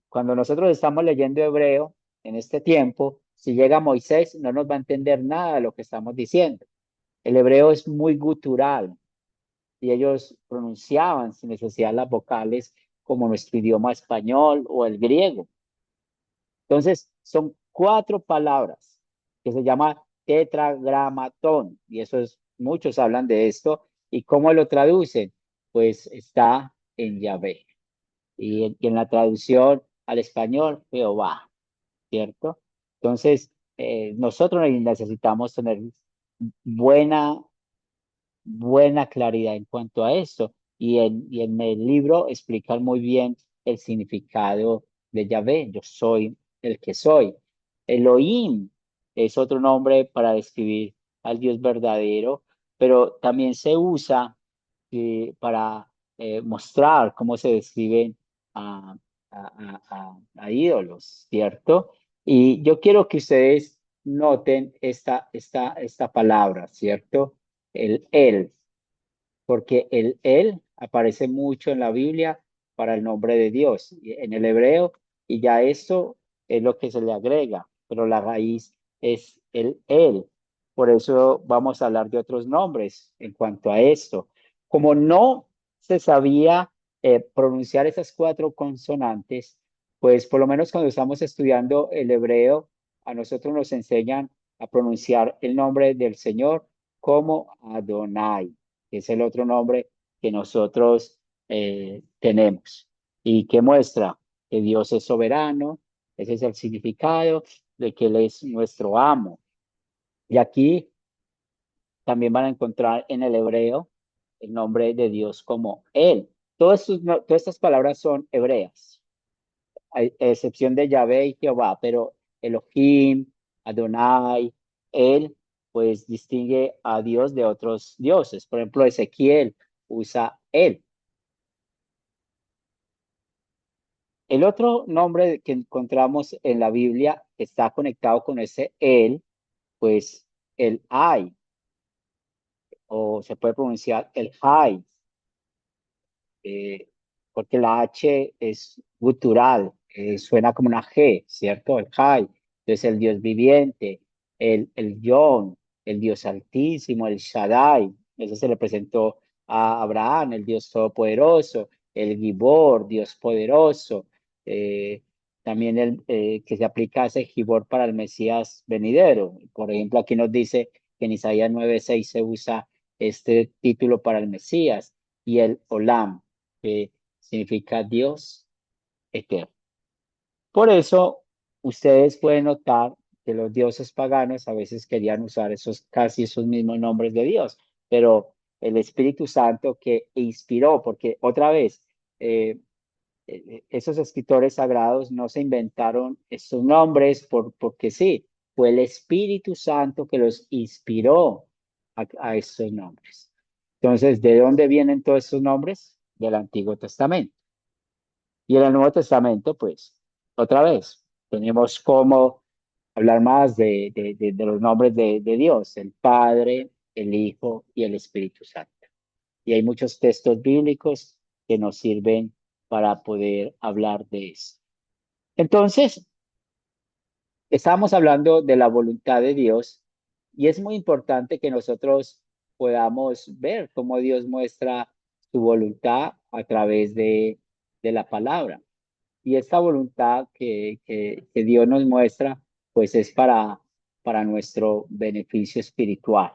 Cuando nosotros estamos leyendo hebreo en este tiempo, si llega Moisés, no nos va a entender nada de lo que estamos diciendo. El hebreo es muy gutural y ellos pronunciaban sin necesidad las vocales como nuestro idioma español o el griego. Entonces, son 4 palabras que se llama tetragramatón y eso es, muchos hablan de esto. ¿Y cómo lo traducen? Pues está en Yahvé y en la traducción al español, Jehová, ¿cierto? Entonces, nosotros necesitamos tener buena claridad en cuanto a esto. Y en el libro explican muy bien el significado de Yahvé. Yo soy el que soy. Elohim es otro nombre para describir al Dios verdadero, pero también se usa para mostrar cómo se describen a, a ídolos, ¿cierto? Y yo quiero que ustedes noten esta palabra, ¿cierto? El él, porque el él aparece mucho en la Biblia para el nombre de Dios, en el hebreo, y ya esto es lo que se le agrega, pero la raíz es el él. Por eso vamos a hablar de otros nombres en cuanto a esto. Como no se sabía pronunciar esas 4 consonantes, pues por lo menos cuando estamos estudiando el hebreo, a nosotros nos enseñan a pronunciar el nombre del Señor como Adonai, que es el otro nombre que nosotros tenemos y que muestra que Dios es soberano. Ese es el significado de que Él es nuestro amo. Y aquí también van a encontrar en el hebreo el nombre de Dios como Él. Todas estas palabras son hebreas, a excepción de Yahvé y Jehová, pero Elohim, Adonai, Él, pues distingue a Dios de otros dioses. Por ejemplo, Ezequiel usa Él. El otro nombre que encontramos en la Biblia que está conectado con ese él, pues el I, o se puede pronunciar el Hai, eh, porque la H es gutural, suena como una G, ¿cierto? El Hai. Entonces el Dios viviente, el Yon, el Dios altísimo, el Shaddai. Eso se le presentó a Abraham, el Dios todopoderoso, el Gibor, Dios poderoso. eh, También el que se aplica a ese Gibor para el Mesías venidero. Por ejemplo, aquí nos dice que en Isaías 9:6 se usa este título para el Mesías y el Olam, que significa Dios eterno. Por eso, ustedes pueden notar que los dioses paganos a veces querían usar casi esos mismos nombres de Dios, pero el Espíritu Santo que inspiró, porque otra vez, eh, esos escritores sagrados no se inventaron estos nombres porque sí, fue el Espíritu Santo que los inspiró a estos nombres. Entonces, ¿de dónde vienen todos estos nombres? Del Antiguo Testamento. Y en el Nuevo Testamento, pues, otra vez, tenemos como hablar más de los nombres de Dios, el Padre, el Hijo y el Espíritu Santo. Y hay muchos textos bíblicos que nos sirven para poder hablar de eso. Entonces, estamos hablando de la voluntad de Dios y es muy importante que nosotros podamos ver cómo Dios muestra su voluntad a través de la palabra. Y esta voluntad que Dios nos muestra, pues es para nuestro beneficio espiritual,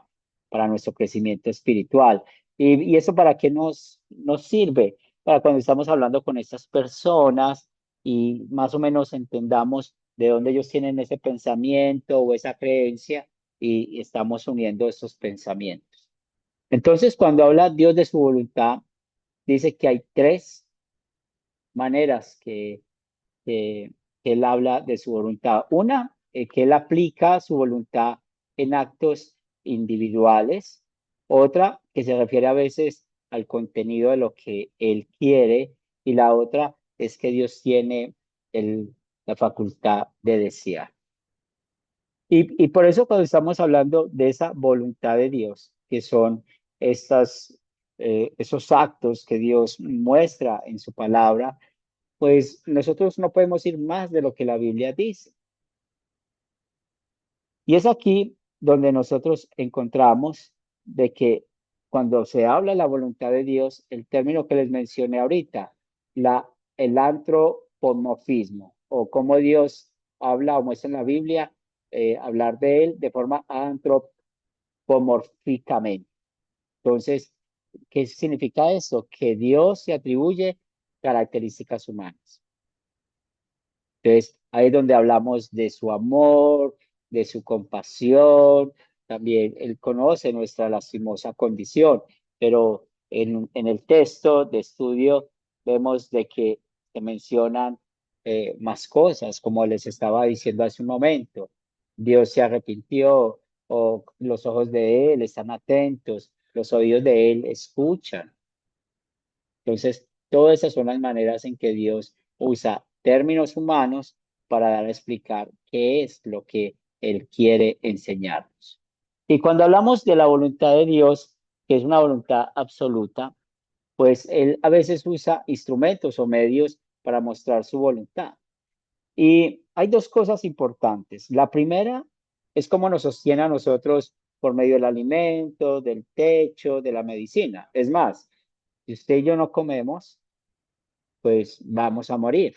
para nuestro crecimiento espiritual. ¿Y eso para qué nos sirve? Para cuando estamos hablando con estas personas y más o menos entendamos de dónde ellos tienen ese pensamiento o esa creencia y estamos uniendo esos pensamientos. Entonces, cuando habla Dios de su voluntad, dice que hay tres maneras que, que él habla de su voluntad. Una, que él aplica su voluntad en actos individuales. Otra, que se refiere a veces al contenido de lo que él quiere. Y la otra es que Dios tiene la facultad de desear. Y por eso cuando estamos hablando de esa voluntad de Dios, que son esos actos que Dios muestra en su palabra, pues nosotros no podemos ir más de lo que la Biblia dice. Y es aquí donde nosotros encontramos de que cuando se habla de la voluntad de Dios, el término que les mencioné ahorita, el antropomorfismo, o cómo Dios habla o muestra en la Biblia, hablar de él de forma antropomórficamente. Entonces, ¿qué significa eso? Que Dios se atribuye características humanas. Entonces, ahí es donde hablamos de su amor, de su compasión. También Él conoce nuestra lastimosa condición, pero en el texto de estudio vemos de que se mencionan más cosas, como les estaba diciendo hace un momento. Dios se arrepintió, o los ojos de Él están atentos, los oídos de Él escuchan. Entonces, todas esas son las maneras en que Dios usa términos humanos para dar a explicar qué es lo que Él quiere enseñarnos. Y cuando hablamos de la voluntad de Dios, que es una voluntad absoluta, pues Él a veces usa instrumentos o medios para mostrar su voluntad. Y hay dos cosas importantes. La primera es cómo nos sostiene a nosotros por medio del alimento, del techo, de la medicina. Es más, si usted y yo no comemos, pues vamos a morir.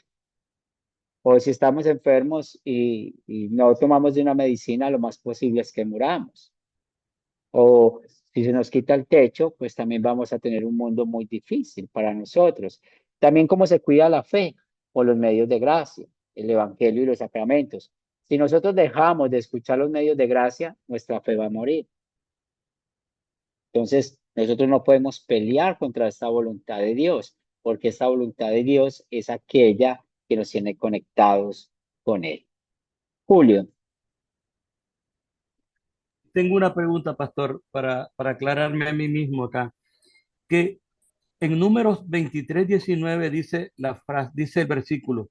O si estamos enfermos y no tomamos de una medicina, lo más posible es que muramos. O si se nos quita el techo, pues también vamos a tener un mundo muy difícil para nosotros. También cómo se cuida la fe o los medios de gracia, el evangelio y los sacramentos. Si nosotros dejamos de escuchar los medios de gracia, nuestra fe va a morir. Entonces, nosotros no podemos pelear contra esta voluntad de Dios, porque esta voluntad de Dios es aquella que nos tiene conectados con Él. Julio, Tengo una pregunta, pastor, para aclararme a mí mismo acá. Que En Números 23:19 dice la frase, dice el versículo,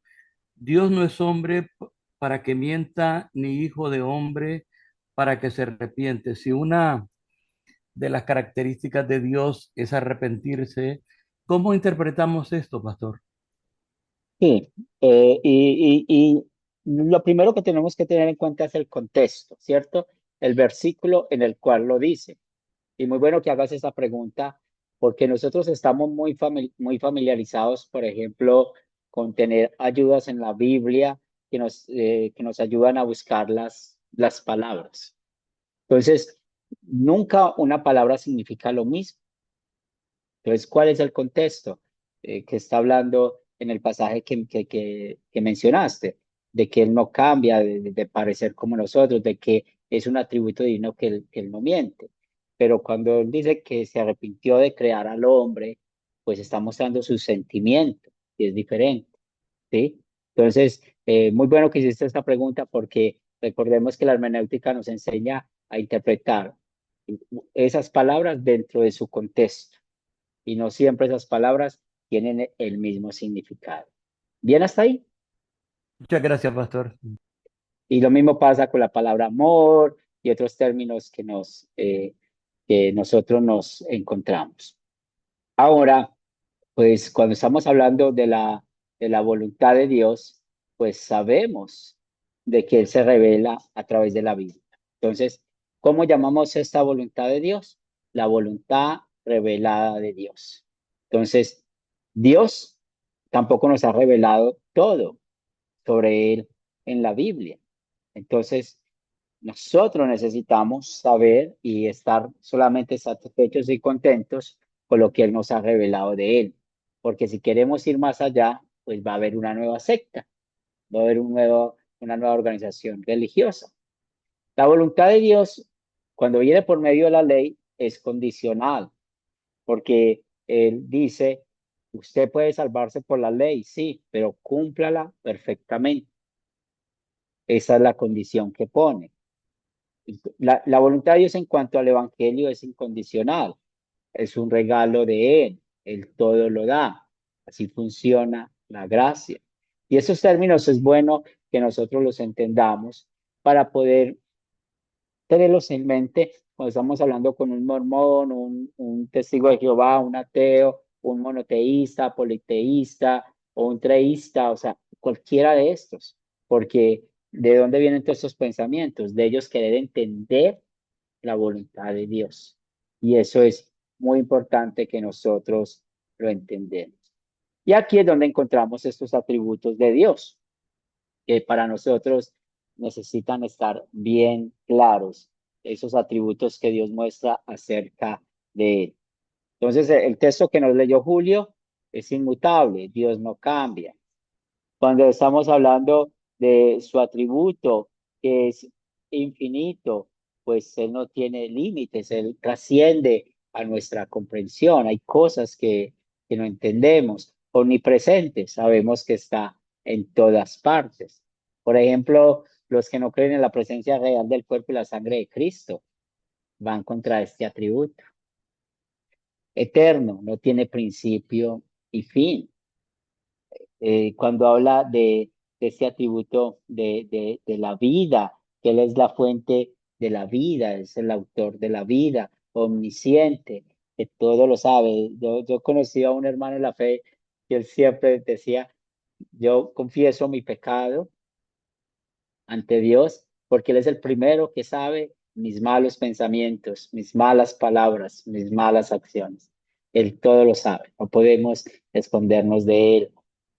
Dios no es hombre para que mienta, ni hijo de hombre para que se arrepiente. Si una de las características de Dios es arrepentirse, ¿cómo interpretamos esto, pastor? Sí, y lo primero que tenemos que tener en cuenta es el contexto, ¿cierto? El versículo en el cual lo dice. Y muy bueno que hagas esa pregunta, porque nosotros estamos muy familiarizados, por ejemplo, con tener ayudas en la Biblia que nos ayudan a buscar las palabras. Entonces, nunca una palabra significa lo mismo. Entonces, ¿cuál es el contexto que está hablando en el pasaje que mencionaste? De que Él no cambia de parecer como nosotros, de que es un atributo divino que él no miente. Pero cuando Él dice que se arrepintió de crear al hombre, pues está mostrando su sentimiento y es diferente, ¿sí? Entonces, muy bueno que hiciste esta pregunta porque recordemos que la hermenéutica nos enseña a interpretar esas palabras dentro de su contexto y no siempre esas palabras tienen el mismo significado. ¿Bien hasta ahí? Muchas gracias, pastor. Y lo mismo pasa con la palabra amor y otros términos que nosotros nos encontramos. Ahora, pues cuando estamos hablando de la voluntad de Dios, pues sabemos de que Él se revela a través de la Biblia. Entonces, ¿cómo llamamos esta voluntad de Dios? La voluntad revelada de Dios. Entonces, Dios tampoco nos ha revelado todo sobre Él en la Biblia. Entonces, nosotros necesitamos saber y estar solamente satisfechos y contentos con lo que Él nos ha revelado de Él. Porque si queremos ir más allá, pues va a haber una nueva secta, va a haber una nueva organización religiosa. La voluntad de Dios, cuando viene por medio de la ley, es condicional, porque Él dice, usted puede salvarse por la ley, sí, pero cúmplala perfectamente. Esa es la condición que pone. La voluntad de Dios en cuanto al Evangelio es incondicional, es un regalo de Él todo lo da. Así funciona la gracia. Y esos términos es bueno que nosotros los entendamos para poder tenerlos en mente cuando estamos hablando con un mormón, un testigo de Jehová, un ateo, un monoteísta, politeísta o un treísta, o sea, cualquiera de estos, porque ¿de dónde vienen todos estos pensamientos? De ellos querer entender la voluntad de Dios. Y eso es muy importante que nosotros lo entendemos. Y aquí es donde encontramos estos atributos de Dios, que para nosotros necesitan estar bien claros, esos atributos que Dios muestra acerca de Él. Entonces, el texto que nos leyó Julio es inmutable, Dios no cambia. Cuando estamos hablando de su atributo, que es infinito, pues Él no tiene límites, Él trasciende a nuestra comprensión. Hay cosas que no entendemos. Omnipresente, sabemos que está en todas partes. Por ejemplo, los que no creen en la presencia real del cuerpo y la sangre de Cristo van contra este atributo. Eterno, no tiene principio y fin. Cuando habla de ese atributo de la vida, que Él es la fuente de la vida, es el autor de la vida, omnisciente, que todo lo sabe. Yo conocí a un hermano en la fe que él siempre decía, yo confieso mi pecado ante Dios, porque Él es el primero que sabe mis malos pensamientos, mis malas palabras, mis malas acciones. Él todo lo sabe, no podemos escondernos de Él.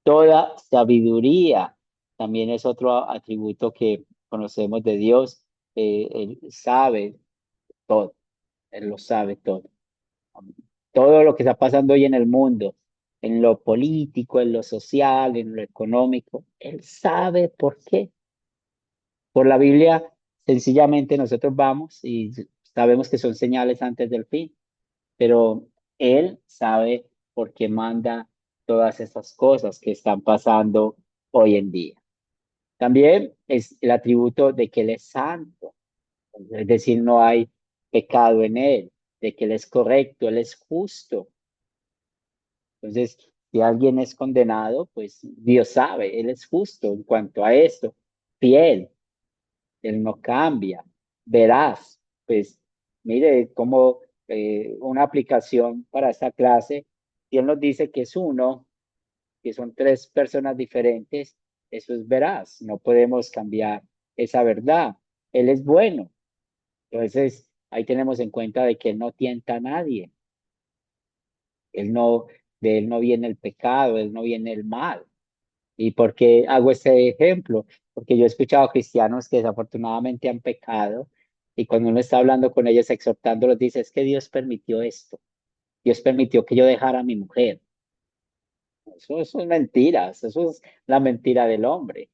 Toda sabiduría también es otro atributo que conocemos de Dios. Él sabe todo, Él lo sabe todo. Todo lo que está pasando hoy en el mundo, en lo político, en lo social, en lo económico, Él sabe por qué. Por la Biblia, sencillamente nosotros vamos y sabemos que son señales antes del fin, pero Él sabe por qué manda todas estas cosas que están pasando hoy en día. También es el atributo de que Él es santo, es decir, no hay pecado en Él, de que Él es correcto, Él es justo. Entonces, si alguien es condenado, pues Dios sabe, Él es justo en cuanto a esto, fiel, Él no cambia, veraz. Pues mire cómo una aplicación para esta clase, si Él nos dice que es uno, que son tres personas diferentes, eso es veraz, no podemos cambiar esa verdad. Él es bueno. Entonces, ahí tenemos en cuenta de que Él no tienta a nadie. Él no, de Él no viene el pecado, de Él no viene el mal. ¿Y por qué hago este ejemplo? Porque yo he escuchado cristianos que desafortunadamente han pecado y cuando uno está hablando con ellos, exhortándolos, dice, es que Dios permitió esto. Dios permitió que yo dejara a mi mujer. Eso es mentiras, eso es la mentira del hombre.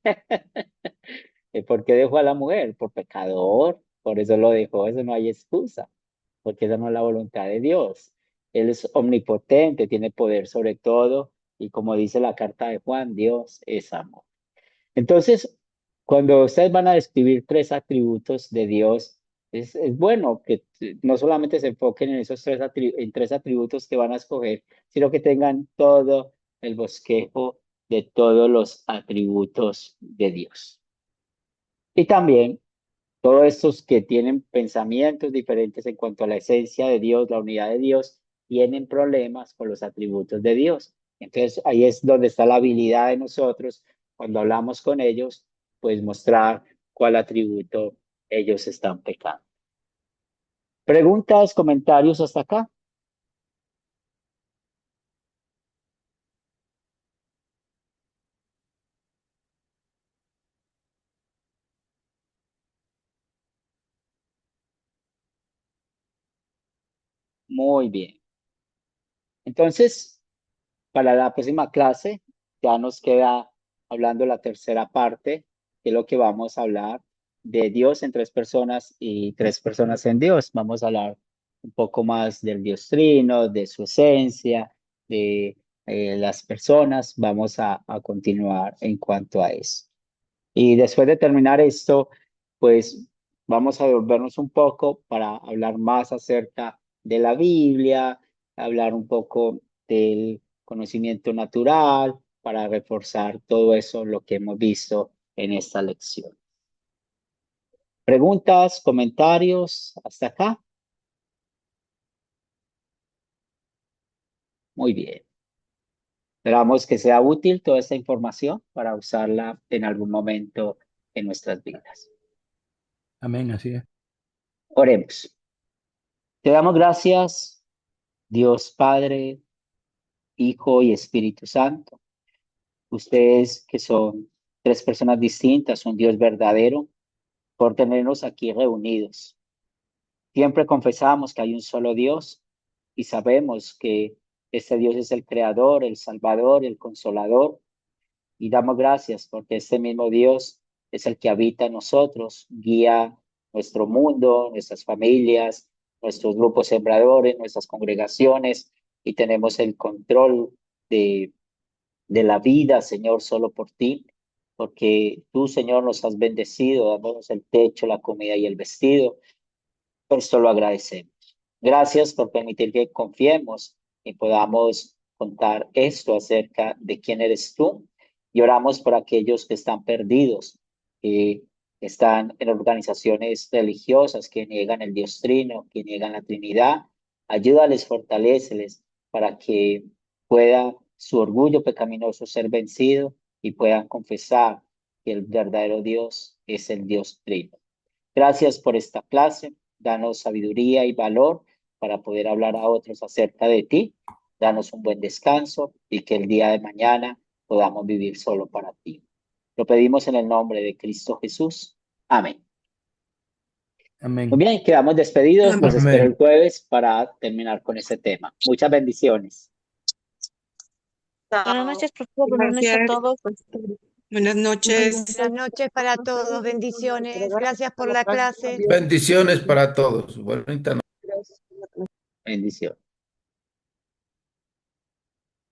¿Por qué dejó a la mujer? Por pecador, por eso lo dejó, eso no hay excusa, porque esa no es la voluntad de Dios. Él es omnipotente, tiene poder sobre todo, y como dice la carta de Juan, Dios es amor. Entonces, cuando ustedes van a describir tres atributos de Dios, es bueno que no solamente se enfoquen en esos tres atributos que van a escoger, sino que tengan todo el bosquejo de todos los atributos de Dios. Y también todos estos que tienen pensamientos diferentes en cuanto a la esencia de Dios, la unidad de Dios, tienen problemas con los atributos de Dios. Entonces ahí es donde está la habilidad de nosotros, cuando hablamos con ellos, pues mostrar cuál atributo ellos están pecando. ¿Preguntas, comentarios hasta acá? Muy bien. Entonces, para la próxima clase ya nos queda hablando la tercera parte, que es lo que vamos a hablar de Dios en tres personas y tres personas en Dios. Vamos a hablar un poco más del Dios Trino, de su esencia, de las personas. Vamos a continuar en cuanto a eso. Y después de terminar esto, pues vamos a devolvernos un poco para hablar más acerca de la Biblia, hablar un poco del conocimiento natural, para reforzar todo eso, lo que hemos visto en esta lección. ¿Preguntas, comentarios hasta acá? Muy bien. Esperamos que sea útil toda esta información para usarla en algún momento en nuestras vidas. Amén, así es. Oremos. Te damos gracias, Dios Padre, Hijo y Espíritu Santo. Ustedes que son tres personas distintas, un Dios verdadero, por tenernos aquí reunidos. Siempre confesamos que hay un solo Dios y sabemos que este Dios es el Creador, el Salvador, el Consolador. Y damos gracias porque este mismo Dios es el que habita en nosotros, guía nuestro mundo, nuestras familias, nuestros grupos sembradores, nuestras congregaciones, y tenemos el control de la vida, Señor, solo por ti, porque tú, Señor, nos has bendecido, dándonos el techo, la comida y el vestido. Por esto lo agradecemos. Gracias por permitir que confiemos y podamos contar esto acerca de quién eres tú. Y oramos por aquellos que están perdidos, que están en organizaciones religiosas que niegan el Dios Trino, que niegan la Trinidad. Ayúdales, fortaléceles para que pueda su orgullo pecaminoso ser vencido y puedan confesar que el verdadero Dios es el Dios Trino. Gracias por esta clase. Danos sabiduría y valor para poder hablar a otros acerca de ti. Danos un buen descanso y que el día de mañana podamos vivir solo para ti. Lo pedimos en el nombre de Cristo Jesús. Amén. Amén. Muy bien, quedamos despedidos. Los espero el Amén. jueves para terminar con este tema. Muchas bendiciones. Buenas noches, profesor. Buenas noches a Gracias. todos. Buenas noches. Buenas noches para todos, bendiciones. Gracias por la clase. Bendiciones para todos. Bonita noche. Bendiciones.